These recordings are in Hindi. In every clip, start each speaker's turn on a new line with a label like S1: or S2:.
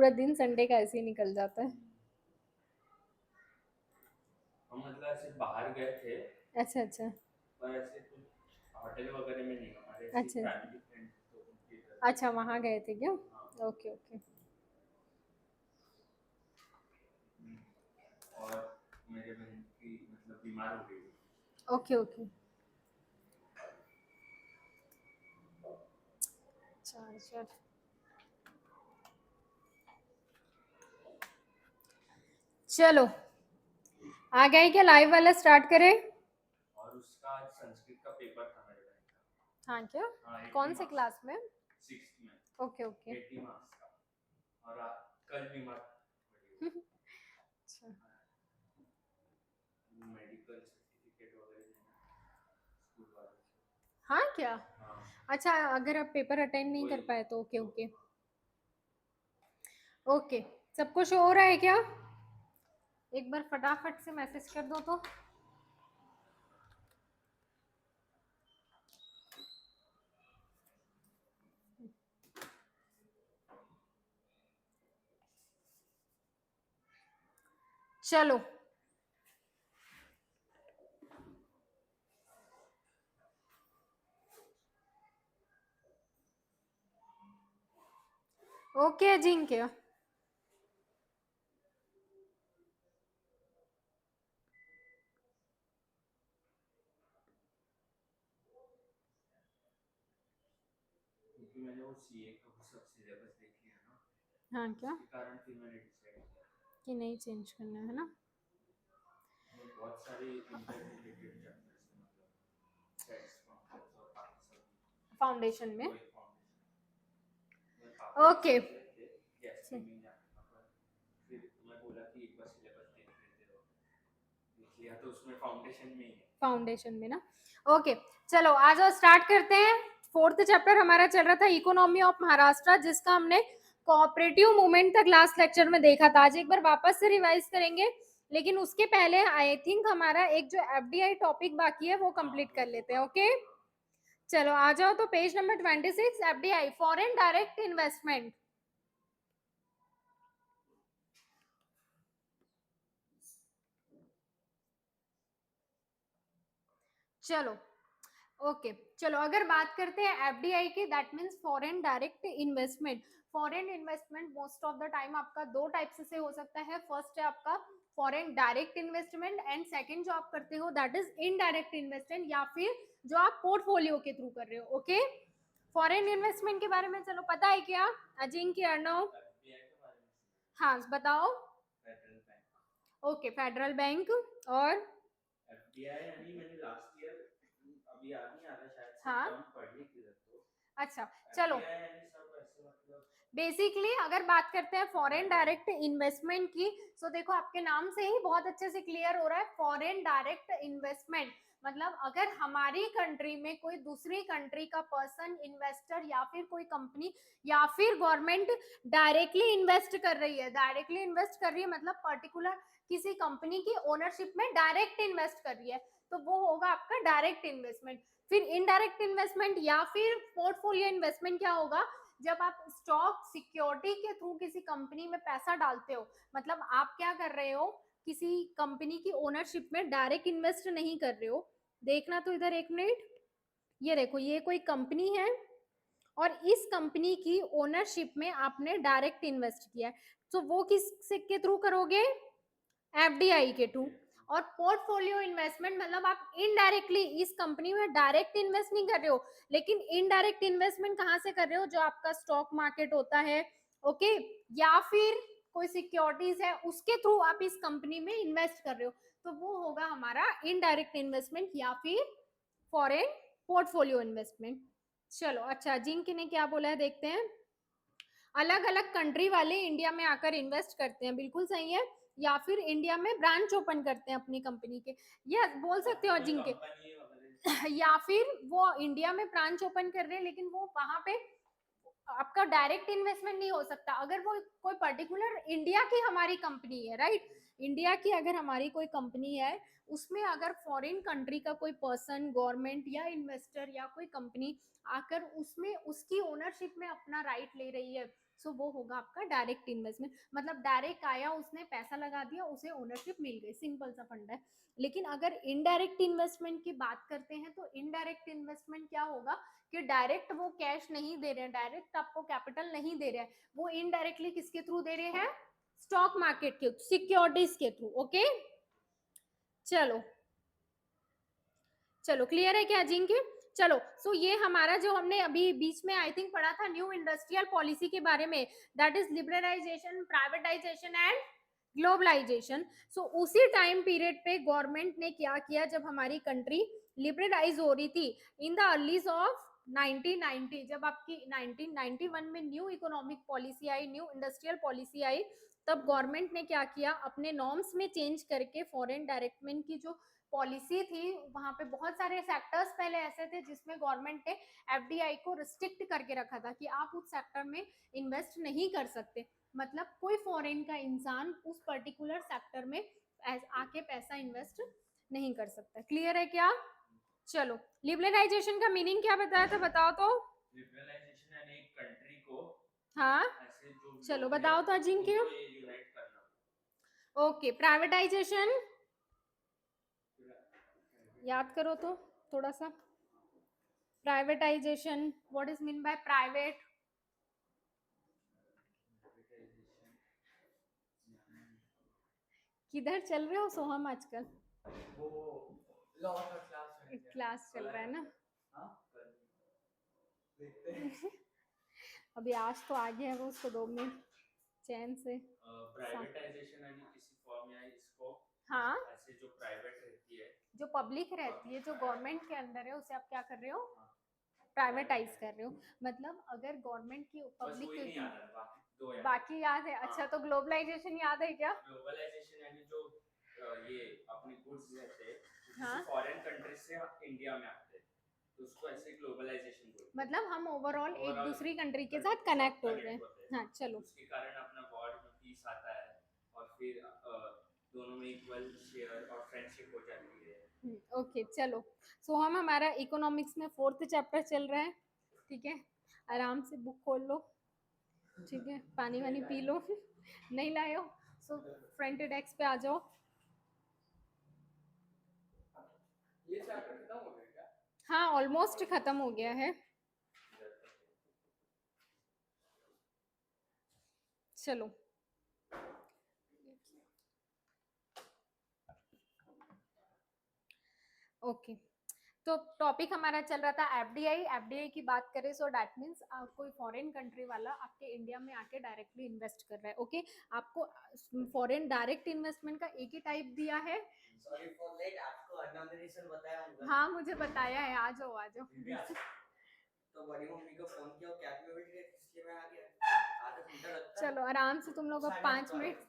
S1: पूरा दिन संडे का ऐसे ही निकल जाता है।
S2: हम मतलब ऐसे बाहर गए थे,
S1: अच्छा अच्छा।
S2: पर ऐसे कुछ होटल वगैरह में नहीं, हमारे ऐसे
S1: अच्छा
S2: फैमिली फ्रेंड तो उनके घर।
S1: अच्छा, वहाँ गए थे क्या?
S2: हाँ।
S1: Okay okay.
S2: और मेरे बहन की मतलब बीमार हो गई थी।
S1: Okay okay. चल चल, चलो आ गए क्या? लाइव वाला स्टार्ट करें?
S2: और उसका आज संस्कृत का पेपर था मेरे बहन का।
S1: हाँ क्या?
S2: हाँ, 80
S1: कौन से
S2: मार्क्स
S1: क्लास में?
S2: 6th में,
S1: ओके ओके।
S2: 80 मार्क्स का। और कल बीमार पड़ी वो।
S1: अच्छा
S2: मेडिकल सर्टिफिकेट वगैरह देना स्कूल वालों से।
S1: हाँ क्या?
S2: हाँ,
S1: अच्छा, अगर आप पेपर अटेंड नहीं कर
S2: वही
S1: पाए तो ओके
S2: तो।
S1: ओके। ओके, सबको शो हो रहा है क्या? एक बार फटाफट से मैसेज कर दो तो। चलो ओके अजिंक्य।
S2: क्योंकि मैंने वो सीए का वो सब सिलेबस देख लिया ना,
S1: हाँ क्या?
S2: उसके कारण फिर मैंने डिसाइड किया।
S1: कि नहीं चेंज करना है ना?
S2: और बहुत सारे इंटर रिलेटेड चैप्टर्स थे, मतलब सेट्स फंक्शंस और बाकी सब
S1: फाउंडेशन में।
S2: वही फाउंडेशन में पापा भी
S1: ओके।
S2: सोच रहे थे कि एसपी में जाने का, पर फिर मैं बोला कि एक बार सिलेबस देख लेते हो, देख लिया तो उसमें फाउंडेशन में ही है।
S1: फाउंडेशन में ना? ओके चलो आ जाओ, स्टार्ट करते हैं। फोर्थ चैप्टर हमारा चल रहा था इकोनॉमी ऑफ महाराष्ट्र, जिसका हमने कोऑपरेटिव मूवमेंट तक लास्ट लेक्चर में देखा था। आज एक बार वापस से रिवाइज करेंगे, लेकिन उसके पहले आई थिंक हमारा एक जो एफडीआई टॉपिक बाकी है वो कंप्लीट कर लेते हैं। ओके चलो आ जाओ, तो page number 26, FDI foreign direct investment. चलो ओके चलो, अगर बात करते हैं एफडीआई की, that means foreign direct investment. Foreign investment most of the time आपका दो टाइप से हो सकता है। फर्स्ट है आपका foreign direct investment, and second जो आप करते हो दैट इज इनडायरेक्ट इन्वेस्टमेंट, या फिर जो आप पोर्टफोलियो के थ्रू कर रहे हो। ओके फॉरेन इन्वेस्टमेंट के बारे में चलो पता है क्या अजिंक्य, अर्णव?
S2: एफबीआई के बारे में
S1: हाँ बताओ।
S2: Federal bank.
S1: Okay federal bank. और
S2: एफबीआई यानी मैंने लास्ट ईयर, अभी याद नहीं आ रहा, शायद से
S1: हाँ
S2: टर्म पढ़ी किधर तो।
S1: अच्छा चलो,
S2: एफबीआई यानी सब ऐसे मतलब
S1: बेसिकली अगर बात करते हैं फॉरेन डायरेक्ट इन्वेस्टमेंट की, तो देखो आपके नाम से ही बहुत अच्छे से क्लियर हो रहा है फॉरेन डायरेक्ट इन्वेस्टमेंट। मतलब अगर हमारी कंट्री में कोई दूसरी कंट्री का पर्सन, इन्वेस्टर या फिर कोई कंपनी या फिर गवर्नमेंट डायरेक्टली इन्वेस्ट कर रही है, डायरेक्टली इन्वेस्ट कर रही है मतलब पर्टिकुलर किसी कंपनी की ओनरशिप में डायरेक्ट इन्वेस्ट कर रही है, तो वो होगा आपका डायरेक्ट इन्वेस्टमेंट। फिर इनडायरेक्ट इन्वेस्टमेंट या फिर पोर्टफोलियो इन्वेस्टमेंट क्या होगा? जब आप स्टॉक सिक्योरिटी के थ्रू किसी कंपनी में पैसा डालते हो, मतलब आप क्या कर रहे हो, किसी कंपनी की ओनरशिप में डायरेक्ट इन्वेस्ट नहीं कर रहे हो। देखना तो इधर एक मिनट, ये देखो ये कोई कंपनी है और इस कंपनी की ओनरशिप में आपने डायरेक्ट इन्वेस्ट किया है, तो वो किस के थ्रू करोगे? एफडीआई के थ्रू। और पोर्टफोलियो इन्वेस्टमेंट मतलब आप इनडायरेक्टली इस कंपनी में डायरेक्ट इन्वेस्ट नहीं कर रहे हो, लेकिन इनडायरेक्ट इन्वेस्टमेंट कहां से कर रहे हो? जो आपका स्टॉक मार्केट होता है, ओके, या फिर कोई सिक्योरिटीज है उसके थ्रू आप इस कंपनी में इन्वेस्ट कर रहे हो, तो वो होगा हमारा इनडायरेक्ट इन्वेस्टमेंट या फिर फॉरेन पोर्टफोलियो इन्वेस्टमेंट। चलो अच्छा, जिंक ने क्या बोला है देखते हैं। अलग अलग कंट्री वाले इंडिया में आकर इन्वेस्ट करते हैं, बिल्कुल सही है। या फिर इंडिया में ब्रांच ओपन करते हैं अपनी कंपनी के, ये बोल सकते हो
S2: कोई
S1: जिनके।
S2: कंपनी वगैरह।
S1: या फिर वो इंडिया में ब्रांच ओपन कर रहे हैं, लेकिन वो वहां पे आपका डायरेक्ट इन्वेस्टमेंट नहीं हो सकता अगर वो कोई पर्टिकुलर इंडिया की हमारी कंपनी है, राइट? इंडिया की अगर हमारी कोई कंपनी है, उसमें अगर फॉरेन कंट्री का कोई पर्सन, गवर्नमेंट या इन्वेस्टर या कोई कंपनी आकर उसमें उसकी ओनरशिप में अपना राइट ले रही है, सो वो होगा आपका डायरेक्ट इन्वेस्टमेंट, मतलब डायरेक्ट आया, उसने पैसा लगा दिया, उसे ओनरशिप मिल गई, सिंपल सा फंडा है। लेकिन अगर इनडायरेक्ट इन्वेस्टमेंट की बात करते हैं तो इनडायरेक्ट इन्वेस्टमेंट क्या होगा कि डायरेक्ट वो कैश नहीं दे रहे हैं, डायरेक्ट आपको कैपिटल नहीं दे रहे हैं, वो इनडायरेक्टली किसके थ्रू दे रहे हैं, स्टॉक मार्केट के, सिक्योरिटीज के थ्रू। ओके चलो चलो क्लियर है क्या जिनके? चलो सो ये हमारा जो हमने अभी बीच में आई थिंक पढ़ा था न्यू इंडस्ट्रियल पॉलिसी के बारे में, that is liberalisation, privatisation and globalisation. So उसी टाइम पीरियड पे गवर्नमेंट ने क्या किया, जब हमारी कंट्री लिबरलाइज हो रही थी इन द अर्लीज ऑफ 1990, जब आपकी 1991 में न्यू इकोनॉमिक पॉलिसी आई, न्यू इंडस्ट्रियल पॉलिसी आई, तब गवर्नमेंट ने क्या किया, अपने नॉर्म्स में चेंज करके फॉरेन डायरेक्टमेंट की जो पॉलिसी थी, वहां पे बहुत सारे सेक्टर्स पहले ऐसे थे जिसमें गवर्नमेंट ने एफडीआई को रिस्ट्रिक्ट करके रखा था कि आप उस सेक्टर में इन्वेस्ट नहीं कर सकते, मतलब कोई फॉरेन का इंसान उस पर्टिकुलर सेक्टर में आके पैसा इन्वेस्ट नहीं कर सकता। क्लियर है क्या? चलो लिबरलाइजेशन का मीनिंग क्या बताया था, बताओ तो।
S2: लिबरलाइजेशन यानी एक कंट्री को
S1: हाँ
S2: ऐसे जो
S1: चलो बताओ तो अजिंक्य।
S2: उनको ये यूनाइट करना।
S1: ओके प्राइवेटाइजेशन याद करो तो थोड़ा सा, privatisation what is mean by private? किधर चल रहे हो सोहम आजकल?
S2: वो लॉ का क्लास है,
S1: क्लास चल रहा है ना?
S2: हाँ देखते हैं।
S1: अभी आज तो आगे है वो, उसको 2 मिनट चैन से।
S2: प्राइवेटाइजेशन यानी किसी फॉर्म या इसको
S1: हाँ
S2: ऐसे जो प्राइवेट रहती है,
S1: जो पब्लिक रहती है, जो गवर्नमेंट के अंदर है, उसे आप क्या कर रहे हो, प्राइवेटाइज कर रहे हो। मतलब अगर गवर्नमेंट की पब्लिक
S2: वही नहीं याद है, बाकी दो याद
S1: बाकी याद है। अच्छा तो ग्लोबलाइजेशन याद है क्या?
S2: ग्लोबलाइजेशन यानी जो ये अपने गुड्स रहते हैं
S1: हाँ
S2: फॉरेन कंट्री से इंडिया में आते हैं, तो उसको ऐसे ग्लोबलाइजेशन बोलते हैं।
S1: मतलब हम ओवरऑल एक
S2: Overall
S1: दूसरी कंट्री के साथ कनेक्ट होते हैं।
S2: होते हैं।
S1: हाँ चलो
S2: उसके कारण अपना वर्ल्ड में पीस आता है और फिर दोनों में इक्वल शेयर और फ्रेंडशिप हो जाती है।
S1: ओके चलो सो हम हमारा इकोनॉमिक्स में 4th चैप्टर चल रहा है, ठीक है, आराम से बुक खोल लो, ठीक है, पानी वानी पी लो नहीं लाए हो सो फ्रंट डेस्क पे आ जाओ।
S2: ये चैप्टर खत्म हो गया क्या?
S1: हाँ ऑलमोस्ट खत्म हो गया है। चलो ओके तो टॉपिक हमारा चल रहा था एफडीआई। एफडीआई की बात करें सो दैट मीन्स कोई फॉरेन कंट्री वाला आपके इंडिया में आके डायरेक्टली इन्वेस्ट कर रहा है। ओके आपको फॉरेन डायरेक्ट इन्वेस्टमेंट का एक ही टाइप दिया है।
S3: सॉरी फॉर लेट, आपको अनदर रीजन बताया होगा।
S1: हाँ मुझे बताया है, आ जाओ आ जाओ।
S3: तो बड़ी मम्मी को फोन किया, कैब में बैठ गए, इसलिए मैं आ गया। आधा घंटा लगता है।
S1: चलो आराम से तुम लोग 5 मिनट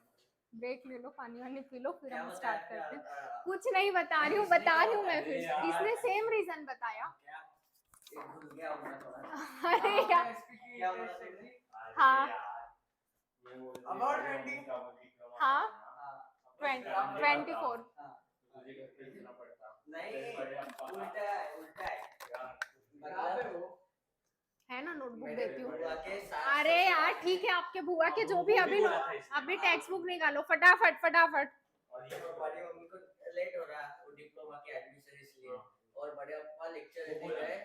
S1: ब्रेक ले लो, पानी वानी पी लो, फिर हम स्टार्ट करते हैं। कुछ नहीं बता रही हूँ, बता रही हूँ मैं फिर से। इसने सेम रीजन बताया।
S3: भूल गया होगा थोड़ा।
S1: अरे यार
S3: क्या बोला तुमने?
S1: हाँ
S3: About 20?
S1: हाँ
S3: हाँ
S1: 24
S2: मुझे घर पे लिखना पड़ता।
S3: नहीं, उल्टा है, उल्टा है। बता दे वो।
S1: है ना नोटबुक
S3: मेरे
S1: देती हूँ।
S3: बुआ के साथ-
S1: अरे यार ठीक है, आपके बुआ के जो भी अभी अभी टेक्स्ट बुक निकालो फटाफट फटाफट।
S3: और ये बड़ी मम्मी को लेट हो रहा है, वो डिप्लोमा के एडमिशन इसलिए, और बड़े पापा लेक्चर देने गए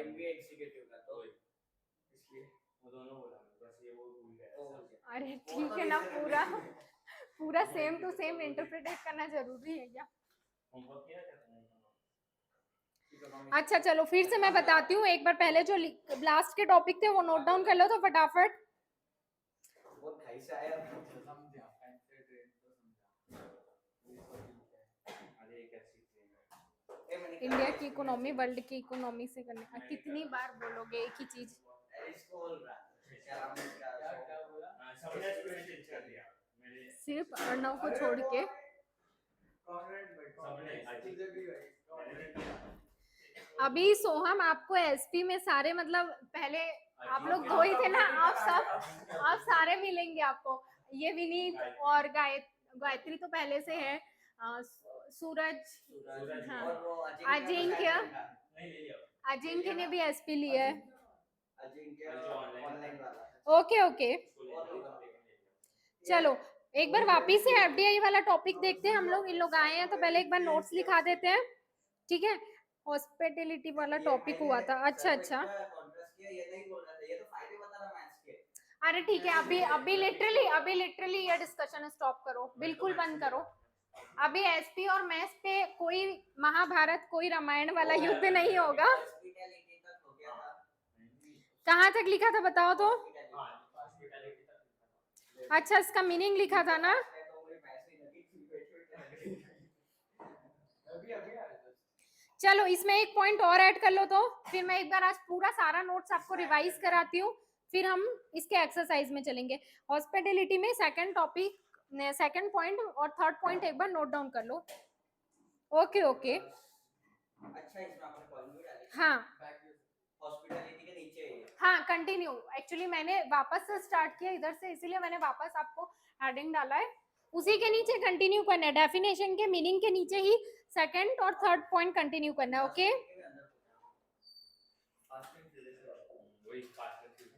S3: एमबीए एग्जीक्यूटिव का, तो इसलिए
S2: वो दोनों बोला, बस ये वो भूल गया।
S1: अरे ठीक है ना, पूरा पूरा सेम टू सेम इंटरप्रेट करना जरूरी है क्या?
S2: होमवर्क किया क्या तुमने?
S1: अच्छा चलो फिर से मैं बताती हूँ, एक बार पहले जो लास्ट के टॉपिक थे वो नोट डाउन कर लो तो फटाफट।
S3: वो खाई से आया
S2: समझा, फैंसी ट्रेन तो समझा। अरे कैसी ट्रेन?
S1: इंडिया की इकोनॉमी वर्ल्ड की इकोनॉमी से करने, कितनी बार बोलोगे एक ही चीज?
S3: इसको बोल रहा क्या
S2: बोला? सबने स्टूडेंट चेंज कर दिया मेरे,
S1: सिर्फ अर्णव को छोड़ के। अभी सोहम आपको एसपी में सारे मतलब पहले आप लोग दो ही थे ना, आप सारे मिलेंगे आपको। ये विनीत और गायत्री तो पहले से है, सूरज, हाँ, अजिंक्य, अजिंक्य ने भी एसपी लिया है।
S3: अजिंक्य ऑनलाइन वाला
S1: ओके ओके
S2: उसको ले लो,
S1: चलो एक बार वापिस से एफडीआई वाला टॉपिक देखते हैं हम लोग। इन लोग आए हैं तो पहले एक बार नोट्स लिखा देते हैं, ठीक है। हॉस्पिटैलिटी वाला टॉपिक हुआ था, अच्छा अच्छा।
S3: कॉन्ट्रास्ट किया, ये नहीं बोल रहा था, ये तो फायदे बता रहा मैथ्स के।
S1: अरे ठीक है, अभी लिटरली ये डिस्कशन स्टॉप करो, बिल्कुल बंद करो। अभी एसपी और मैथ्स पे कोई महाभारत कोई रामायण वाला युद्ध नहीं होगा।
S3: हॉस्पिटैलिटी तक हो गया था।
S1: कहाँ तक लिखा था बताओ तो।
S2: हॉस्पिटैलिटी तक लिखा था।
S1: अच्छा इसका मीनिंग लिखा था ना।
S3: तो मुझे पैसे ही लगी थी, बैठे
S2: अभी अभी आया था।
S1: चलो इसमें एक पॉइंट और ऐड कर लो, तो फिर मैं एक बार आज पूरा सारा नोट्स आपको रिवाइज कराती हूँ, फिर हम इसके एक्सरसाइज में चलेंगे। हॉस्पिटैलिटी में सेकंड टॉपिक, सेकंड पॉइंट और थर्ड पॉइंट एक बार नोट डाउन कर लो। ओके ओके
S3: अच्छा इसमें आपने कॉलम भी डाली।
S1: हाँ
S3: हॉस्पिटैलिटी के नीचे है ये।
S1: हाँ कंटिन्यू। एक्चुअली मैंने वापस से स्टार्ट किया इधर से, इसीलिए मैंने वापस आपको हेडिंग डाला है। उसी के नीचे कंटिन्यू करना है, डेफिनेशन के मीनिंग के नीचे ही सेकंड और थर्ड पॉइंट कंटिन्यू करना है। ओके
S2: वही पास में फिर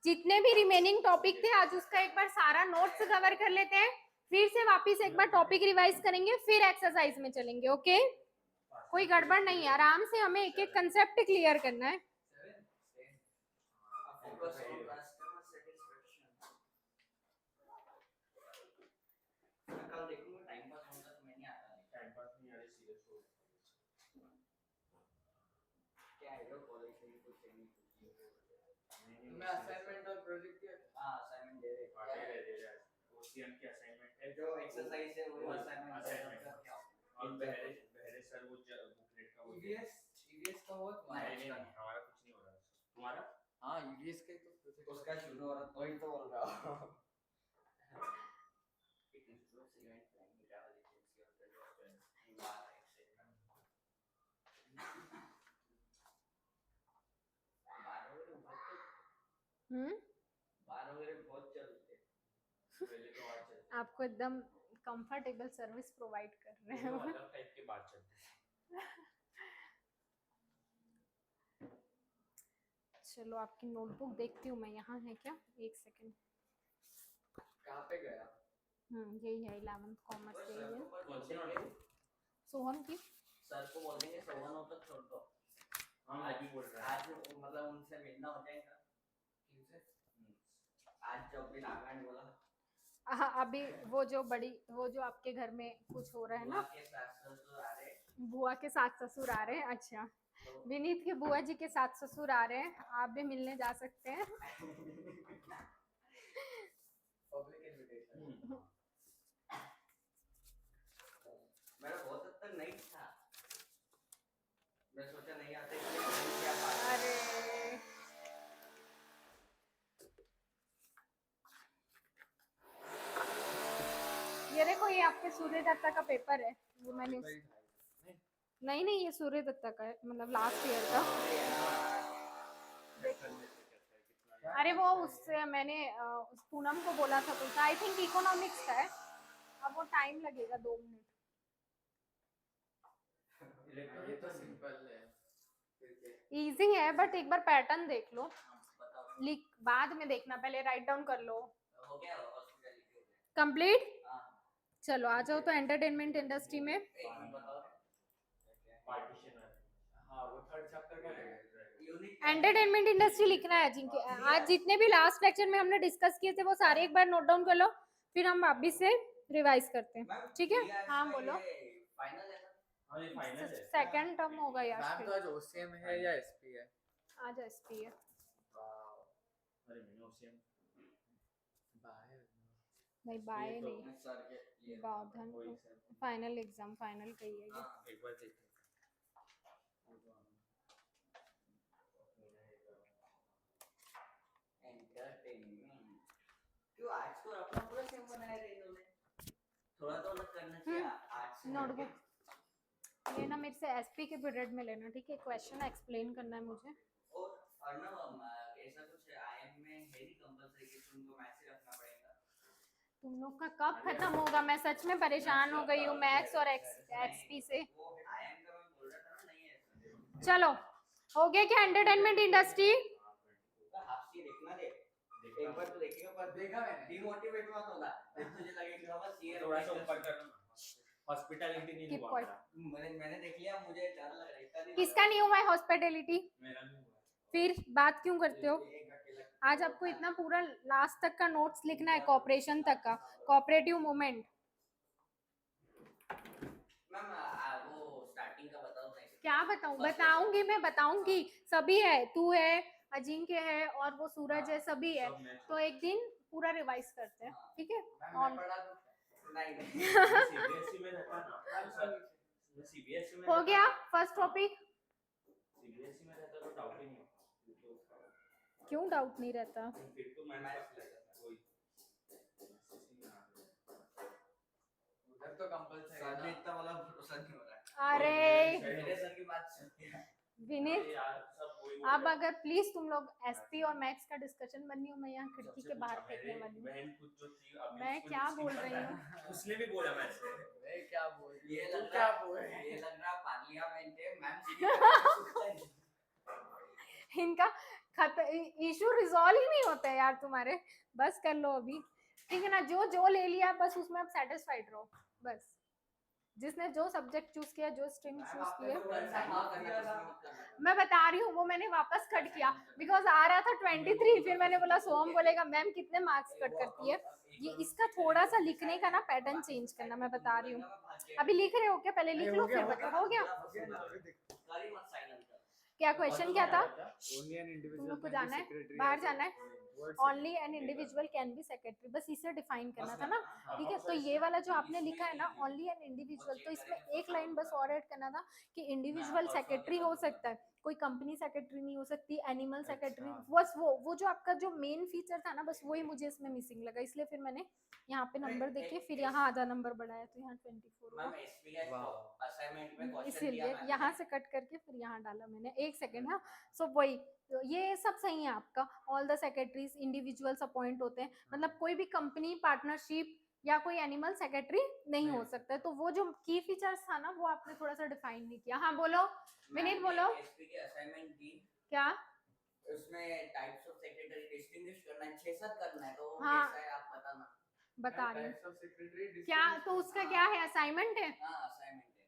S1: जितने भी रिमेनिंग टॉपिक थे आज उसका एक बार सारा नोट्स कवर कर लेते हैं, फिर से वापस एक बार टॉपिक रिवाइज करेंगे, फिर एक्सरसाइज में चलेंगे। ओके कोई गड़बड़ नहीं है, आराम से हमें एक एक कंसेप्ट क्लियर करना है।
S3: Focus on customer satisfaction. मैं कल देखूंगा, टाइम पास होगा तो मैं नहीं आ रहा।
S2: टाइम पास नहीं आ रही, सीरियस हो
S3: क्या है जो कॉलेज से ही कुछ नहीं
S2: मैं असाइनमेंट और प्रोजेक्ट के
S3: असाइनमेंट दे रहे
S2: बाटे रह दे रहा है। ओसीएम की असाइनमेंट है,
S3: जो एक्सरसाइज है वो असाइनमेंट
S2: और बहरे बहरे सर वो बुकलेट का वो
S4: ईवीएस का हुआ
S2: नहीं हमारा कुछ नहीं हो रहा। तुम्हारा
S4: हाँ ईवीएस का ही तो प्रोजेक्ट
S3: उसका शुरू हो रहा,
S4: वही तो बोल रहा हूँ।
S3: it improves event planning, travel agency और environment से 12 बजे बहुत चलते
S2: पहले तो और चलते
S1: आपको एकदम कंफर्टेबल सर्विस प्रोवाइड कर रहे हैं।
S2: अलग टाइप के बात चलते।
S1: चलो आपकी नोटबुक देखती हूँ मैं, यहाँ है क्या, एक सेकंड।
S4: कहाँ पे गया?
S1: यही है 11th कॉमर्स यही है सोहम की।
S3: सर को बोल देंगे 1:15 तक छोड़ दो।
S2: हाँ मैं भी बोल रहा
S3: आज मतलब उनसे मिलना हो जाएगा।
S4: किनसे?
S3: आज जब भी नागालैंड बोला
S1: हाँ अभी वो जो आपके घर में कुछ हो रहा है ना, बुआ के सास ससुर आ रहे हैं। अच्छा विनीत के बुआ जी के सास ससुर आ रहे हैं, आप भी मिलने जा सकते हैं।
S4: Public invitation.
S3: मेरा बहुत हद तक नहीं था, मैं सोचा नहीं आते।
S1: अरे ये देखो, ये आपके सूर्य दत्ता का पेपर है, वो मैंने नहीं ये सूर्य दत्ता का है, मतलब लास्ट ईयर का। अरे वो उससे मैंने उस पूनम को बोला था, तो आई थिंक इकोनॉमिक्स का है। अब वो टाइम लगेगा 2 मिनट।
S4: ये तो सिंपल है,
S1: इजी है बट एक बार पैटर्न देख लो, लिख बाद में देखना, पहले राइट डाउन कर लो।
S3: हो गया हॉस्पिटैलिटी
S1: कंप्लीट। चलो आ जाओ तो एंटरटेनमेंट इंडस्ट्री में।
S2: पार्टीशन है।
S4: हाँ वो थर्ड चैप्टर का है।
S1: एंटरटेनमेंट इंडस्ट्री लिखना है जिनके आज जितने भी लास्ट लेक्चर में हमने डिस्कस किए थे वो सारे एक बार नोट डाउन कर लो, फिर हम वापस से रिवाइज करते हैं, ठीक है। हाँ बोलो।
S3: फाइनल है ना?
S2: हाँ ये फाइनल है।
S1: सेकंड टर्म होगा यार,
S4: मैम तो आज ओसीएम है या एसपी है?
S1: आज एसपी है।
S2: अरे मैंने ओसीएम
S4: बाय
S1: नहीं बाय
S2: तो
S1: नहीं,
S3: सर के ये
S1: बाधन
S2: वही सर
S1: फाइनल एग्जाम फाइनल का ही है ये।
S2: एक बार देखते
S3: एंटरटेनमेंट क्यों आज तो अपना पूरा सेम बनाया रे इन्होंने, थोड़ा तो अलग करना चाहिए आज से।
S1: नोटबुक ये ना मेरे से एसपी के पीरियड में लेना, ठीक है। क्वेश्चन एक्सप्लेन करना है मुझे।
S3: और अर्णव ऐसा कुछ आईएम में है नहीं कंपलसरी कि तुमको मैथ्स ही रखना पड़ेगा?
S1: तुम लोग का कब खत्म होगा, मैं सच में परेशान हो गई हूँ मैथ्स और एक्सपी से।
S3: वो आईएम का मैं बोल रहा था ना, नहीं है।
S1: चलो हो गया क्या एंटरटेनमेंट इंडस्ट्री?
S3: हाफ सी देखना दे एक बार तो देखेगा पर
S4: देखा मैंने।
S3: डिमोटिवेट मत होगा, फिर तुझे लगेगा बस ये
S2: थोड़ा सा ऊपर करना, हॉस्पिटैलिटी नहीं
S1: Keep
S2: हुआ
S1: quiet.
S2: मेरा।
S3: मैंने देख लिया, मुझे डर लग रहा है, इतना नहीं
S1: किसका नहीं हुआ है हॉस्पिटैलिटी?
S2: मेरा नहीं हुआ।
S1: फिर बात क्यों करते हो? आज आपको इतना पूरा लास्ट तक का नोट्स लिखना है, कॉपरेशन तक का, कोऑपरेटिव मूवमेंट।
S3: मैम वो स्टार्टिंग का बताओ ना।
S1: क्या बताऊं? बताऊंगी, मैं बताऊंगी। सभी है, तू है, अजिंक्य है और वो सूरज है, सभी है। तो एक दिन पूरा रिवाइज करते हैं, ठीक है?
S4: मैं पढ़ा दूं?
S3: नहीं
S2: सीबीएसई में रहता ना, सीबीएसई में
S1: हो गया फर्स्ट टॉपिक।
S2: सीबीएसई में रहता तो डाउट ही नहीं होता।
S1: क्यों डाउट नहीं रहता?
S2: फिर तो मैं वही
S4: उधर तो कंपलसरी
S3: सर
S4: है
S3: पे
S4: ना।
S3: इतना वाला भरोसा नहीं हो रहा है।
S1: अरे
S3: मेरे सर की बात सुनते हैं।
S1: विनीत,
S2: यार सब वही बोल
S1: अब
S2: रहे हैं।
S1: अगर प्लीज तुम लोग एसपी और मैथ्स का डिस्कशन बनी हो, मैं यहाँ खिड़की
S2: सबसे
S1: के बाहर
S2: पूछा,
S1: फेंकने
S2: मेरे
S1: वाली हूँ।
S2: बहन खुद जो थी अभी
S1: मैं
S2: उसको
S1: क्या
S2: लिपस्टिक
S1: बोल
S2: पता
S1: रही
S2: है।
S1: हूँ?
S2: उसने भी बोला मैं से।
S4: मैं क्या बोल
S3: ये
S4: तू
S3: लग
S4: क्या
S3: रहा
S4: बोल
S3: ये लग रहा पार्लियामेंट है, मैम
S1: इनका इशू रिजॉल्व ही नहीं होता है यार तुम्हारे। बस कर लो अभी, ठीक है ना? जो जो ले लिया बस उसमें अब सेटिस्फाइड रहो बस। जिसने जो सब्जेक्ट चूज किया, जो स्ट्रीम चूज किए, मैं बता रही हूँ, वो मैंने वापस कट किया बिकॉज आ रहा था 23। फिर मैंने बोला सोहम बोलेगा मैम कितने मार्क्स कट करती है। ये इसका थोड़ा सा लिखने का ना पैटर्न चेंज करना, मैं बता रही हूँ। अभी लिख रहे हो क्या? पहले लिख लो फिर बता। हो गया? क्या क्वेश्चन क्या था?
S4: ओनली एन
S1: तुम लोग को
S4: इंडिविजुअल
S1: जाना है, बाहर जाना है। Only an individual can be secretary, बस इसे डिफाइन करना था ना, ठीक है? तो ये वाला जो आपने लिखा है ना, ओनली एन इंडिविजुअल, तो इसमें एक लाइन बस और ऐड करना था कि इंडिविजुअल सेक्रेटरी हो सकता है, कोई कंपनी सेक्रेटरी नहीं हो सकती, एनिमल सेक्रेटरी। बस वो जो आपका जो मेन फीचर था ना, बस वही मुझे इसमें मिसिंग लगा, इसलिए फिर मैंने यहाँ पे नंबर देके फिर यहाँ आधा नंबर बढ़ाया, तो यहाँ 24 हुआ।
S3: असाइनमेंट में क्वेश्चन
S1: इसीलिए यहाँ से कट करके फिर यहाँ डाला मैंने। एक सेकेंड। हाँ, सो वही, तो ये सब सही है आपका। All the secretaries individuals appoint होते हैं, मतलब कोई भी कंपनी पार्टनरशिप या कोई एनिमल सेक्रेटरी नहीं हो सकता है। तो वो जो की फीचर्स था ना, वो आपने थोड़ा सा डिफाइन नहीं किया। हाँ बोलो विनीत, बोलो।
S3: एसपी की असाइनमेंट दी,
S1: क्या
S3: उसमें टाइप्स ऑफ सेक्रेटरी डिस्टिंग्विश करना है, 6-7 करना है, तो वो
S1: हाँ,
S3: कैसा है आप बताना।
S1: बता रही हूँ। क्या तो उसका क्या है? असाइनमेंट है?
S3: हाँ असाइनमेंट है,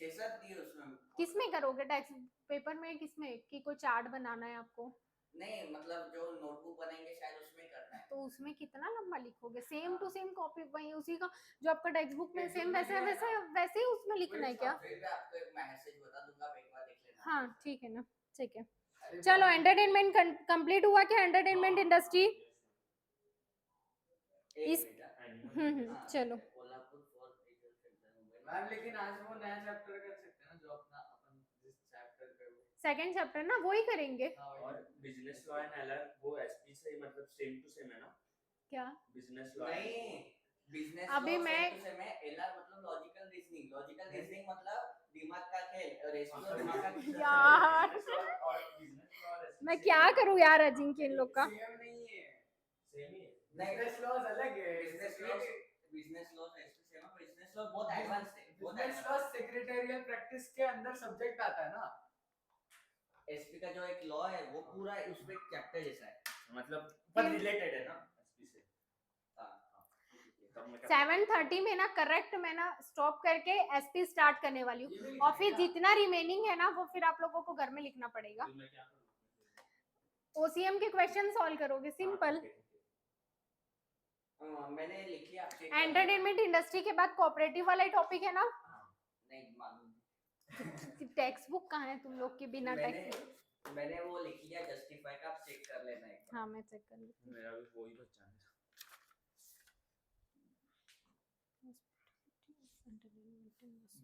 S3: 6-7 दिए उसमें।
S1: किसमें करोगे? टेक्स्ट पेपर में? किसमें कि कोई चार्ट बनाना है आपको?
S3: नहीं मतलब जो नोटबुक बनाएंगे शायद उसमें करना है।
S1: तो उसमें कितना लंबा लिखोगे? सेम टू सेम कॉपी वही उसी का जो आपका टेक्स्ट बुक में सेम वैसे वैसे वैसे ही उसमें लिखना है क्या?
S3: फिर मैं आपको एक मैसेज बता दूंगा, आप एक बार देख लेना।
S1: हाँ ठीक है ना, ठीक है। चलो, एंटरटेनमेंट कंप्लीट हुआ क्या? एंटरटेनमेंट इंडस्ट्री इस चलो।
S4: मैम लेकिन आज वो नया चैप्टर कर सकते हैं ना, जो अपना अपन जिस चैप्टर पे वो
S1: सेकंड चैप्टर ना, वही करेंगे।
S2: और बिजनेस लॉ एंड एलआर वो एसपी से मतलब सेम टू सेम है ना?
S1: क्या
S2: बिजनेस लॉ
S3: नहीं, बिजनेस
S1: अभी मैं
S3: एलआर मतलब लॉजिकल रीजनिंग मतलब दिमाग का खेल, और एसपी दिमाग का खेल।
S1: यार मैं क्या करूं यार अजिंक्य, इन लोग का।
S4: सेम नहीं है,
S2: सेम ही है।
S4: बिजनेस लॉज अलग है।
S3: बिजनेस लॉ एसपी सेम है, बिजनेस लॉ बहुत एडवांस है,
S4: बिजनेस लॉ सेक्रेटरियल प्रैक्टिस के अंदर सब्जेक्ट आता है ना।
S3: एसपी का जो एक लॉ है वो पूरा उसमें एक चैप्टर जैसा है,
S2: मतलब पर रिलेटेड है ना एसपी से।
S3: हाँ
S1: 7:30 में ना करेक्ट मैं ना स्टॉप करके एसपी स्टार्ट करने वाली हूँ, और फिर जितना रिमेनिंग है ना वो फिर आप लोगों को घर में लिखना पड़ेगा।
S2: मैं क्या करूं?
S1: ओसीएम के क्वेश्चन सॉल्व करोगे, सिंपल।
S3: मैंने लिख लिया, आप चेक
S1: एंटरटेनमेंट इंडस्ट्री के बाद कोऑपरेटिव वाला ही टॉपिक है ना?
S3: नहीं मालूम।
S1: टेक्स्ट बुक कहाँ है तुम लोग की? बिना टेक्स्ट
S3: मैंने वो लिख लिया जस्टिफाई का, आप चेक कर लेना एक बार।
S1: हाँ मैं चेक कर लेती हूँ।
S2: मेरा भी वही बच्चा है।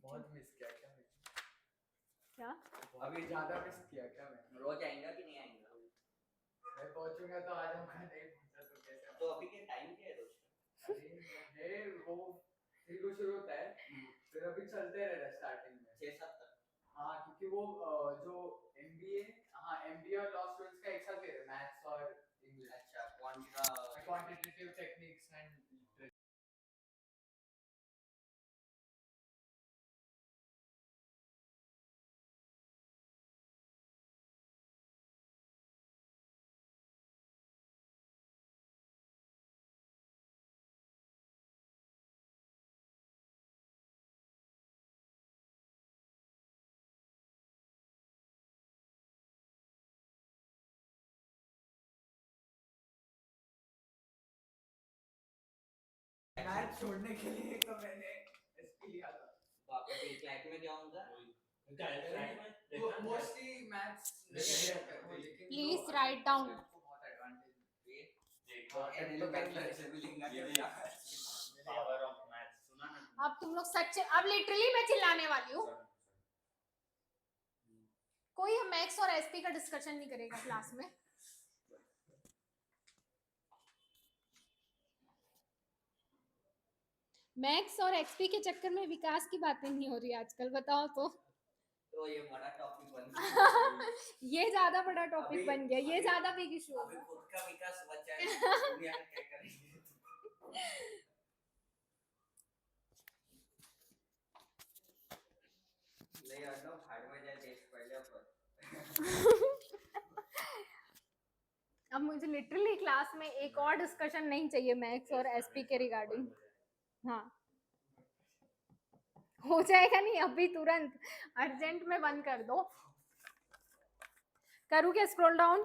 S4: बहुत मिस किया क्या मैं?
S1: क्या
S4: अभी ज्यादा मिस किया क्या मैं?
S3: रोज आएगा कि नहीं आएगा?
S4: मैं पहुंचूंगा तो आ जाऊंगा, नहीं पहुंचा तो कैसे?
S3: तो अभी के टाइम क्या है रोज का?
S4: अरे है वो 3 को शुरू होता है, फिर अभी चलते रहेगा स्टार्टिंग में
S3: 6-7 तक।
S4: हाँ क्योंकि वो जो एमबीए, हाँ एमबीए और लॉ स्टूडेंट्स का एक साथ ले रहे हैं, मैथ्स और इंग्लिश।
S3: अच्छा
S4: क्वांटिटेटिव टेक्निक्स एंड मैथ छोड़ने के लिए तो मैंने एसपी लिया था।
S3: बाप रे, क्लैट में क्या होगा?
S4: मोस्टली मैथ्स लेकिन
S1: Please write down.
S4: बहुत एडवांटेज
S3: ये
S4: हाँ,
S3: एनएलपी
S4: तो
S3: पेन से बिलिंग
S2: ये पावर ऑफ मैथ सुना ना?
S1: अब तुम लोग सच, अब लिटरली मैं चिल्लाने वाली हूँ। कोई मैथ्स और एसपी का डिस्कशन नहीं करेगा क्लास में। मैथ्स और एक्सपी के चक्कर में विकास की बातें नहीं हो रही आजकल, बताओ तो।
S3: तो ये बड़ा टॉपिक बन गया।
S1: ये ज्यादा बड़ा टॉपिक
S3: अभी-
S1: बन गया, ये
S3: अभी-
S1: ज्यादा बिग इशू
S3: अभी
S1: होगा।
S3: खुद का विकास बचा है, दुनिया का क्या करेंगे? नहीं अर्णव, हार्डवेयर जाए देश पहले पर।
S1: अब मुझे लिटरली क्लास में एक और डिस्कशन नहीं चाहिए मैथ्स और एसपी के रिगार्डिंग। हाँ, हो जाएगा नहीं अभी तुरंत, अर्जेंट में बंद कर दो। करूँ क्या स्क्रॉल डाउन?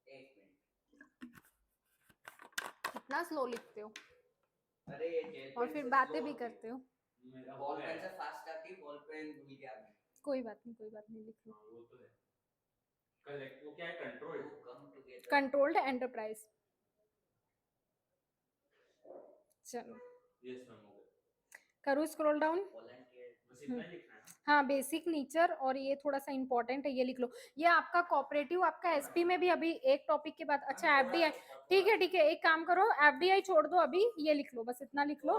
S3: एक मिनट।
S1: कितना स्लो लिखते हो
S3: अरे ये जेल
S1: और
S3: पेन
S1: फिर
S3: से
S1: बातें
S3: slow
S1: भी
S3: होती है।
S1: करते हो।
S2: मेरा
S3: बॉल पेन से फास्ट आती, बॉल पेन भूल गया मैं।
S1: कोई बात नहीं, लिख लो।
S2: वो तो है। कलेक्ट वो क्या है, control.
S3: Come together.
S1: Controlled enterprise. चलो
S2: यस मैम, हो गया।
S1: करूँ स्क्रॉल डाउन?
S3: वॉलंटियर।
S2: बस इतना ही लिखना है ना?
S1: हाँ, बेसिक नेचर, और ये थोड़ा सा इंपॉर्टेंट है, ये लिख लो। ये आपका कोऑपरेटिव, आपका एसपी में भी अभी एक टॉपिक के बाद, अच्छा एफडीआई, ठीक है, एक काम करो, एफडीआई छोड़ दो अभी, ये लिख लो, बस इतना लिख लो,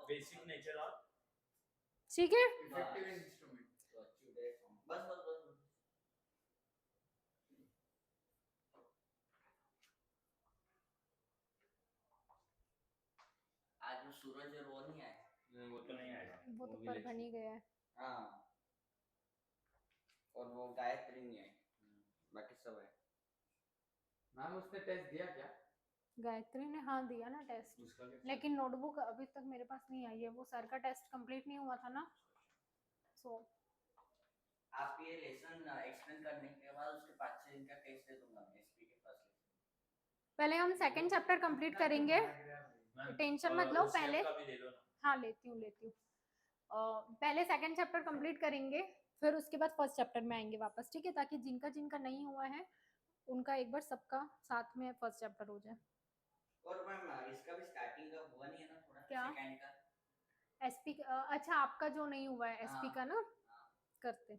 S2: बेसिक नेचर और
S1: ठीक है।
S4: Effective instrument.
S3: बस बस बस। आज वो सूरज और वो नहीं आए।
S2: वो तो नहीं आएगा,
S1: वो तो
S2: भी
S1: परभनी गया है।
S3: हाँ, और वो गायत्री नहीं आई, बाकी सब है।
S4: मैम उसने टेस्ट दिया क्या?
S1: गायत्री ने हाँ दिया ना टेस्ट,
S2: उसका क्या?
S1: लेकिन नोटबुक अभी तक मेरे पास नहीं आई है, वो सर का टेस्ट कंप्लीट नहीं हुआ था ना, सो
S3: आप ये लेसन एक्सप्लेन करने के बाद उसके 5-6 दिन का टेस्ट दे दूंगा मैं एसपी के पास।
S1: पहले हम सेकंड चैप्टर कंप्लीट करेंगे, टेंशन मत लो पहले।
S2: का भी ले लो ना।
S1: हाँ लेती हूँ पहले सेकंड चैप्टर कंप्लीट करेंगे, फिर उसके बाद फर्स्ट चैप्टर में आएंगे वापस, ठीक है, ताकि जिनका जिनका नहीं हुआ है उनका एक बार सबका साथ में फर्स्ट चैप्टर हो जाए।
S3: और मैम इसका भी स्टार्टिंग का हुआ नहीं है ना थोड़ा,
S1: क्या?
S3: सेकंड का
S1: एसपी अच्छा आपका जो नहीं हुआ है एसपी का ना, करते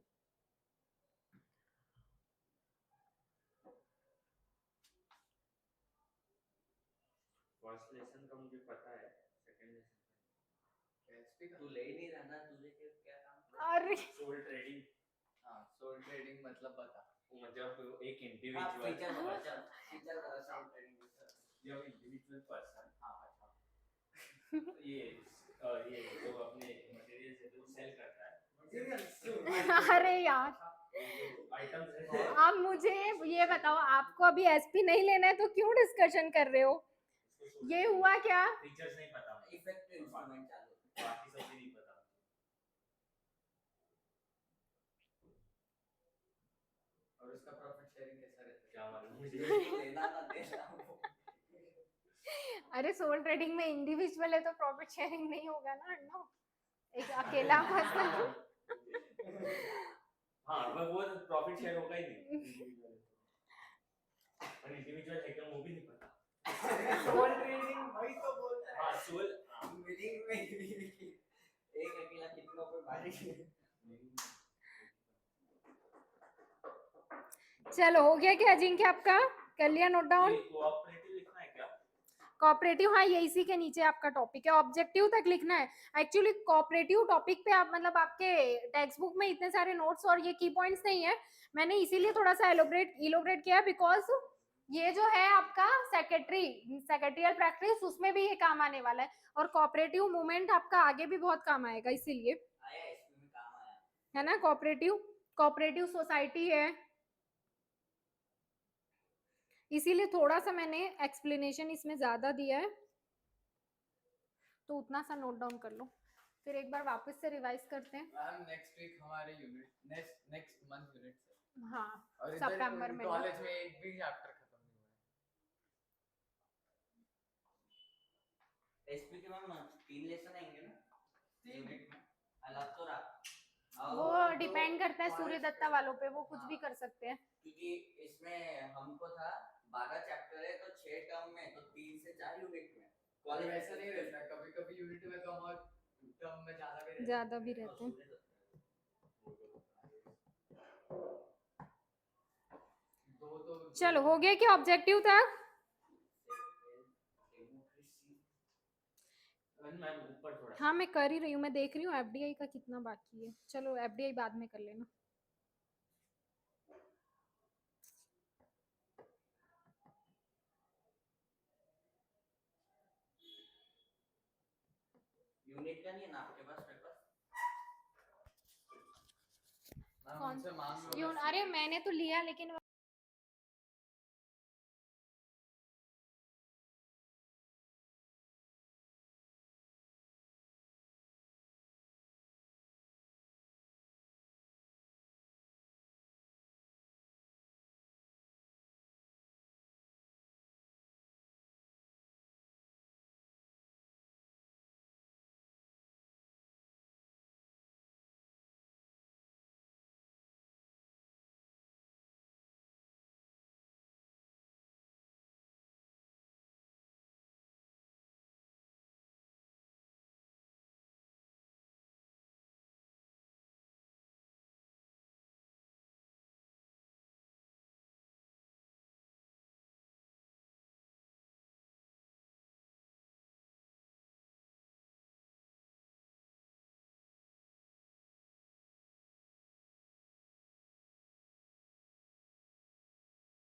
S2: फर्स्ट लेसन का मुझे पता है, सेकंड लेसन
S4: एसपी का
S3: तू ले ही नहीं रहा ना, तुझे क्या काम?
S1: अरे
S2: सोल ट्रेडिंग।
S4: हाँ, सोल ट्रेडिंग मतलब बता।
S2: मतलब एक
S3: हाँ,
S2: इंडिविजुअल
S3: फीचर वाला साउंड ट्रेनिंग
S2: या इंडिविजुअल पर्सन,
S4: हाँ अच्छा।
S2: ये जो अपने मटेरियल्स है वो सेल करता है।
S1: अरे यार,
S2: आइटम्स है,
S1: आप मुझे ये बताओ, आपको अभी एसपी नहीं लेना है तो क्यों डिस्कशन कर रहे हो? ये हुआ क्या?
S2: फीचर्स नहीं पता मुझे,
S3: इफेक्टिव इंस्ट्रूमेंट चालू।
S2: बाकी सब भी नहीं पता।
S4: और उसका प्रॉफिट शेयरिंग कैसा रहता है?
S2: क्या मालूम मुझे।
S3: लेना ना देना वो।
S1: अरे सोल ट्रेडिंग में इंडिविजुअल है तो प्रॉफिट शेयरिंग नहीं होगा ना अन्ना, एक अकेला पर्सन।
S2: हाँ वो प्रॉफिट शेयर होगा ही नहीं, और इंडिविजुअल है क्या वो भी नहीं पता।
S4: सोल ट्रेडिंग वही तो बोलता है।
S2: हाँ सोल
S3: बिलिंग में एक अकेला कितनों पे भारी।
S1: चलो हो गया क्या अजिंक्य, आपका कर लिया नोट डाउन?
S2: कोऑपरेटिव लिखना है क्या?
S1: कोऑपरेटिव, हाँ ये इसी के नीचे आपका टॉपिक है, ऑब्जेक्टिव तक लिखना है। एक्चुअली कोऑपरेटिव टॉपिक पे आप मतलब आपके टेक्स्ट बुक में इतने सारे नोट्स और ये की पॉइंट्स नहीं है, मैंने इसीलिए थोड़ा सा इलोबरेट किया, बिकॉज ये जो है आपका सेक्रेटरियल प्रैक्टिस, उसमें भी ये काम आने वाला है, और कोऑपरेटिव मूवमेंट आपका आगे भी बहुत काम आएगा, इसीलिए
S3: आया इसमें भी काम आया
S1: है ना। कोऑपरेटिव सोसाइटी है, इसीलिए थोड़ा सा मैंने एक्सप्लेनेशन इसमें ज्यादा दिया है, तो उतना सा नोट डाउन कर लो, फिर एक बार वापस से रिवाइज करते हैं।
S4: मैम नेक्स्ट वीक हमारे यूनिट नेक्स्ट मंथ यूनिट है।
S1: हाँ,
S4: और
S1: सितंबर में
S4: कॉलेज में एक भी चैप्टर खत्म नहीं हुआ
S3: एसपी के मैम 3 लेसन आएंगे ना
S4: 3
S3: यूनिट में, अलग तो रहा
S1: वो
S3: और
S1: डिपेंड करता है सूर्य दत्ता वालों पे, वो कुछ
S4: हाँ।
S1: भी कर सकते हैं।
S3: क्योंकि इसमें हमको था 12 चैप्टर है तो 6 टर्म में, तो 3 से 4 यूनिट में
S4: और
S3: कॉलेज
S4: वैसा नहीं रहता, कभी कभी यूनिट में कम और टर्म में ज्यादा भी रहता है।
S1: ज्यादा भी रहते हैं।
S4: दो तो
S1: चलो हो गया क्या ऑब्जेक्टिव तक?
S2: मैम ऊपर थोड़ा
S1: हाँ मैं कर ही रही हूँ, मैं देख रही हूँ एफडीआई का कितना बाकी है। चलो एफडीआई बाद में कर लेना।
S3: यूनिट का नहीं है ना आपके पास पेपर?
S4: मैम
S1: कौन
S4: उनसे मांग लो।
S1: अरे मैंने तो लिया लेकिन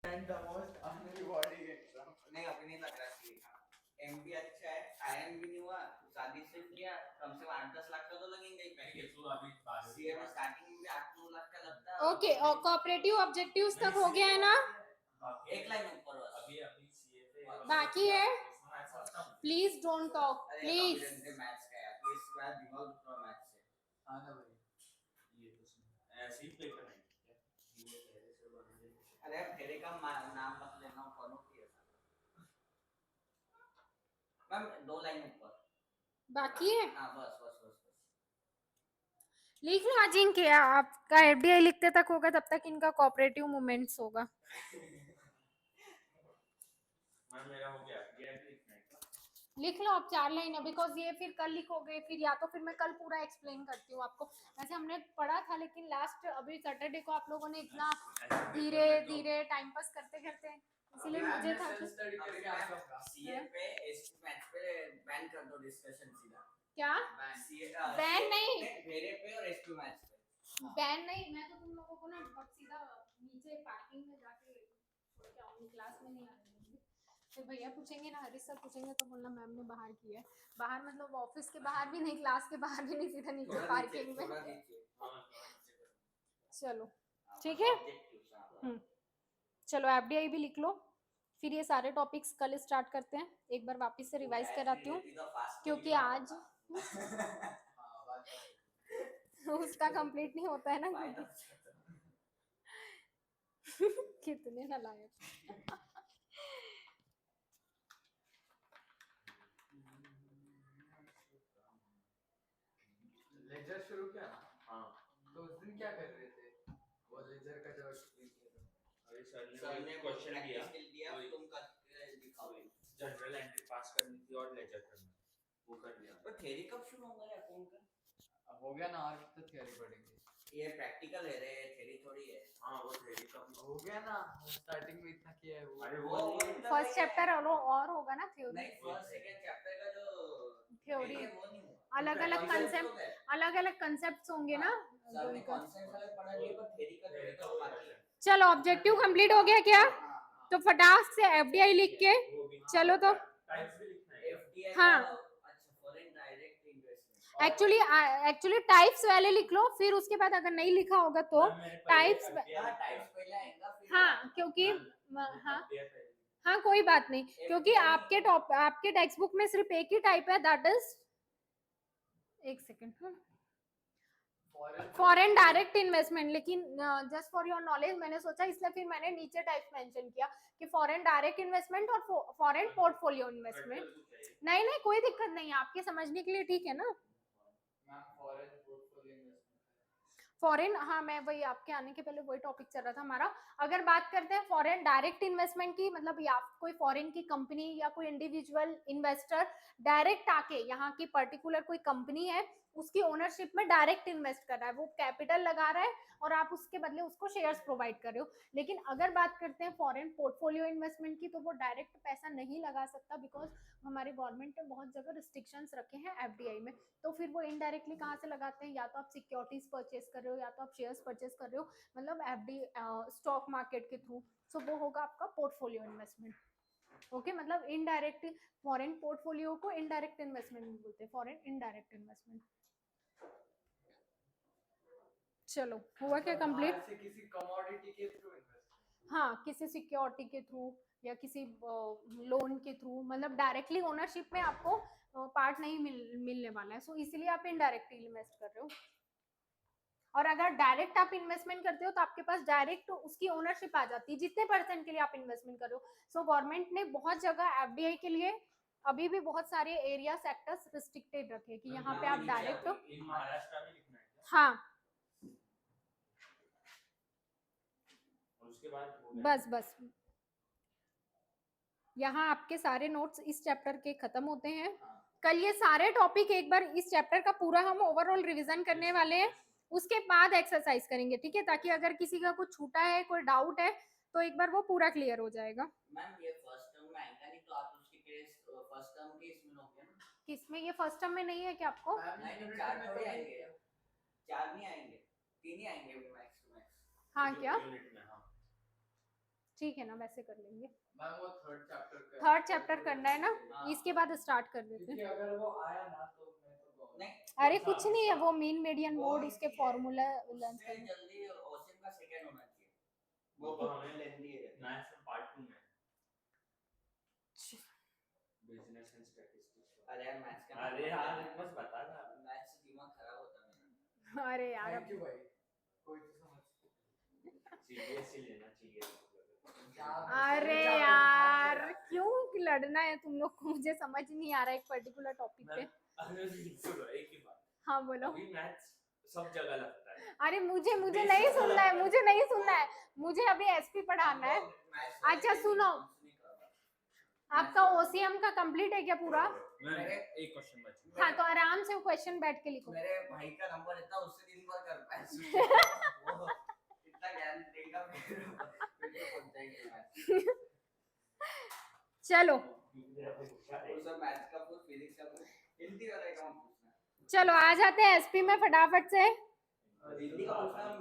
S4: And the most unrewarding exam.
S3: नहीं अभी नहीं लग रहा सीए का। एमबी अच्छा है, आयन भी नहीं हुआ, शादी से किया, कम से कम 8-10 लाख का तो लगेंगे ही पैकेज।
S2: तो अभी
S3: सीए में स्टार्टिंग में भी 8-9 लाख का लगता है।
S1: ओके। और कोऑपरेटिव ऑब्जेक्टिव्स तक हो गया है ना?
S3: एक लाइन ऊपर बस।
S2: अभी सीए पे
S1: बाकी है। प्लीज डोंट टॉक
S3: अरे
S1: प्लीज।
S3: कॉन्फिडेंस मैथ्स का यार, तो इस बार दिमाग दुख रहा मैथ्स से।
S4: हाँ ना भाई,
S2: ये तो ऐसे ही पेपर है ये पहले से बना देंगे।
S3: अरे तेरे का नाम मत लेना, फॉलो किया था मैम। 2 लाइन ऊपर
S1: बाकी है।
S3: हाँ बस बस बस बस।
S1: लिख लो अजिंक्य, आपका एफडीआई लिखते तक होगा तब तक इनका कोऑपरेटिव मूवमेंट्स होगा।
S2: मैम मेरा हो गया ये भी लिखना है क्या?
S1: लिख लो आप 4 लाइन, बिकॉज ये फिर कल लिखोगे, फिर या तो फिर मैं कल पूरा एक्सप्लेन करती हूँ आपको। वैसे हमने पढ़ा था लेकिन लास्ट अभी सैटरडे को आप लोगों ने इतना धीरे धीरे टाइम पास करते करते, इसीलिए मुझे था कि
S4: स्टडी करके आ जाऊंगा।
S3: सीए पे एसपी मैथ्स पे बैन कर दो डिस्कशन सीधा।
S1: क्या
S3: सीए
S1: बैन नहीं,
S3: मेरे पे और एसपी मैथ्स पे
S1: बैन नहीं। मैं तो तुम लोगों को ना बहुत सीधा नीचे पार्किंग में जाके छोड़ के आऊंगी, क्लास में नहीं आने दूंगी। फिर भैया पूछेंगे ना, हरीश सर पूछेंगे तो बोलना मैम ने बाहर किया है। बाहर मतलब ऑफिस के बाहर भी नहीं, क्लास के बाहर भी नहीं, सीधा नीचे पार्किंग में। चलो ठीक है। चलो एफडीआई भी लिख लो, फिर ये सारे टॉपिक्स कल स्टार्ट करते हैं। एक बार वापस से रिवाइज कराती हूँ क्योंकि आज उसका कंप्लीट नहीं होता है ना। कितने नालायक।
S4: लेक्चर शुरू किया ना,
S2: हाँ
S4: तो उस दिन क्या कर रहे थे? वो लेक्चर का जब एक्सप्लेन किया था,
S2: अरे सर
S3: सर
S2: ने
S3: ने
S2: क्वेश्चन
S3: प्रैक्टिस
S2: दिया
S3: दिया, तुम कर दिखाओ।
S2: जनरल एंट्री पास करनी थी और लेजर करना, वो कर दिया।
S3: तो थ्योरी कब शुरू होगा यार अकाउंट का?
S4: अब हो गया ना, और तो थियरी पढ़ेंगे।
S3: ये प्रैक्टिकल है रे, थ्योरी थोड़ी है।
S2: हाँ वो थ्योरी का
S4: हो गया ना, स्टार्टिंग में इतना किया है वो।
S2: अरे
S3: वो
S1: फर्स्ट चैप्टर और होगा ना थ्योरी।
S3: नहीं, फर्स्ट सेकंड चैप्टर का जो
S1: थ्योरी
S3: है वो नहीं हुआ।
S1: अलग अलग कंसेप्ट, अलग अलग कंसेप्ट्स होंगे ना।
S3: सर ने कॉन्सेप्ट अलग पढ़ा दिया पर थ्योरी का थोड़ी तो बाकी है।
S1: चलो ऑब्जेक्टिव कंप्लीट हो गया क्या? तो फटाक से एफडीआई लिख के चलो। तो
S2: टाइप्स भी लिखना है
S3: एफडीआई
S1: हाँ।
S3: अच्छा, foreign direct investment.
S1: Actually types वाले लिख लो, फिर उसके बाद अगर नहीं लिखा होगा तो टाइप्स।
S3: टाइप्स पहले आएगा फिर।
S1: हाँ क्योंकि हाँ हाँ कोई बात नहीं, क्योंकि आपके टेक्स्ट बुक में सिर्फ एक ही टाइप है, दैट इज, एक सेकेंड, फॉरेन डायरेक्ट इन्वेस्टमेंट, लेकिन जस्ट फॉर योर नॉलेज मैंने सोचा, इसलिए फिर मैंने नीचे टाइप मेंशन किया कि फॉरेन डायरेक्ट इन्वेस्टमेंट और फॉरेन पोर्टफोलियो इन्वेस्टमेंट। नहीं नहीं कोई दिक्कत नहीं है, आपके समझने के लिए ठीक है ना।
S4: Ma'am foreign portfolio investment.
S1: Foreign, हाँ मैं वही आपके आने के पहले वही टॉपिक चल रहा था हमारा। अगर बात करते हैं फॉरेन डायरेक्ट इन्वेस्टमेंट की, मतलब या कोई फॉरेन की कंपनी या कोई इंडिविजुअल इन्वेस्टर डायरेक्ट आके यहाँ की पर्टिकुलर कोई कंपनी है उसकी ओनरशिप में डायरेक्ट इन्वेस्ट कर रहा है, वो कैपिटल लगा रहा है और आप उसके बदले उसको शेयर्स प्रोवाइड कर रहे हो। लेकिन अगर बात करते हैं फॉरेन पोर्टफोलियो इन्वेस्टमेंट की, तो वो डायरेक्ट पैसा नहीं लगा सकता, बिकॉज हमारे गवर्नमेंट ने बहुत जगह रिस्ट्रिक्शंस रखे हैं एफडीआई में। तो फिर वो इनडायरेक्टली कहाँ से लगाते हैं, या तो आप सिक्योरिटीज परचेज कर रहे हो या तो आप शेयर्स परचेज कर रहे हो, मतलब एफडी स्टॉक मार्केट के थ्रू। सो वो होगा आपका पोर्टफोलियो इन्वेस्टमेंट। ओके, मतलब इनडायरेक्ट फॉरेन पोर्टफोलियो को इनडायरेक्ट इन्वेस्टमेंट बोलते हैं, फॉरेन इनडायरेक्ट इन्वेस्टमेंट। चलो हुआ क्या कंप्लीट?
S4: से किसी कमोडिटी के थ्रू इन्वेस्ट।
S1: हाँ, किसी सिक्योरिटी के थ्रू या किसी लोन के थ्रू, मतलब डायरेक्टली ओनरशिप में आपको पार्ट नहीं मिलने वाला है, सो इसीलिए आप इनडायरेक्टली इन्वेस्ट कर रहे हो। और अगर डायरेक्ट आप इन्वेस्टमेंट करते हो तो आपके पास डायरेक्ट उसकी ओनरशिप आ जाती है जितने परसेंट के लिए आप इन्वेस्टमेंट कर रहे हो। सो गवर्नमेंट ने बहुत जगह एफडीआई के लिए अभी भी बहुत सारे एरिया सेक्टर्स रिस्ट्रिक्टेड रखे कि यहाँ पे आप डायरेक्ट।
S2: महाराष्ट्र में लिखना है क्या?
S1: हाँ
S2: और उसके बाद हो गया।
S1: बस बस यहाँ आपके सारे नोट्स इस चैप्टर के खत्म होते हैं। कल ये सारे टॉपिक एक बार इस चैप्टर का पूरा हम ओवरऑल रिवीजन करने वाले हैं, उसके बाद एक्सरसाइज करेंगे, ठीक है, ताकि अगर किसी का कुछ छूटा है, कोई डाउट है, तो एक बार वो पूरा क्लियर हो जाएगा।
S3: मैम ये फर्स्ट टर्म में आएगा नहीं, तो आप उसके केस फर्स्ट टर्म के इसमें लोगे ना?
S1: किसमें? ये फर्स्ट टर्म में नहीं है क्या आपको?
S3: नहीं, 4 थोड़ी आएंगे, 4 नहीं आएंगे, 3 ही आएंगे मैक्स टू मैक्स।
S1: हाँ क्या?
S2: यूनिट में, हाँ
S1: ठीक है ना, वैसे कर लेंगे।
S4: मैम वो
S1: थर्ड चैप्टर करना है ना, इसके बाद स्टार्ट कर देते हैं।
S4: अगर वो आया ना तो मैं तो
S3: नहीं,
S1: अरे कुछ नहीं है, वो मीन मीडियन मोड उसके फॉर्मूला लर्न
S3: उससे
S1: करना।
S3: जल्दी ओसिम का सेकंड होना चाहिए,
S2: वो
S3: वो हमें लेंदी है।
S2: मैथ्स में पार्ट 2 में बिजनेस एंड स्टैटिस्टिक्स।
S3: अरे यार मैथ्स का,
S2: अरे यार बस बता ना,
S3: मैथ्स से दिमाग खराब होता मेरा।
S1: अरे यार
S4: थैंक यू भाई, कोई तो समझ।
S2: सीबीएसई लेना चाहिए।
S1: अरे यार क्यों लड़ना है तुम लोग को, मुझे समझ नहीं आ रहा है एक पर्टिकुलर टॉपिक पे।
S2: अरे सुनो एक ही बात,
S1: हाँ बोलो।
S2: अभी मैथ्स सब जगह लगता है।
S1: अरे मुझे नहीं सुनना है, मुझे नहीं सुनना है, मुझे अभी एसपी पढ़ाना है। अच्छा सुनो, आपका ओसीएम का कंप्लीट है क्या पूरा?
S2: मेरे एक क्वेश्चन बचा।
S1: हाँ तो आराम से क्वेश्चन बैठ के लिखो।
S3: मेरे भाई का नंबर इतना, उससे दिन भर कर पाए वो इतना ज्ञान देगा फिर तो पहुंच जाएंगे मैथ्स।
S1: चलो
S3: वो सब मैथ्स का पूरा, फिजिक्स का पूरा, हिंदी वाला का पूछना।
S1: चलो आ जाते हैं एसपी में फटाफट से।
S3: हिंदी का पूछना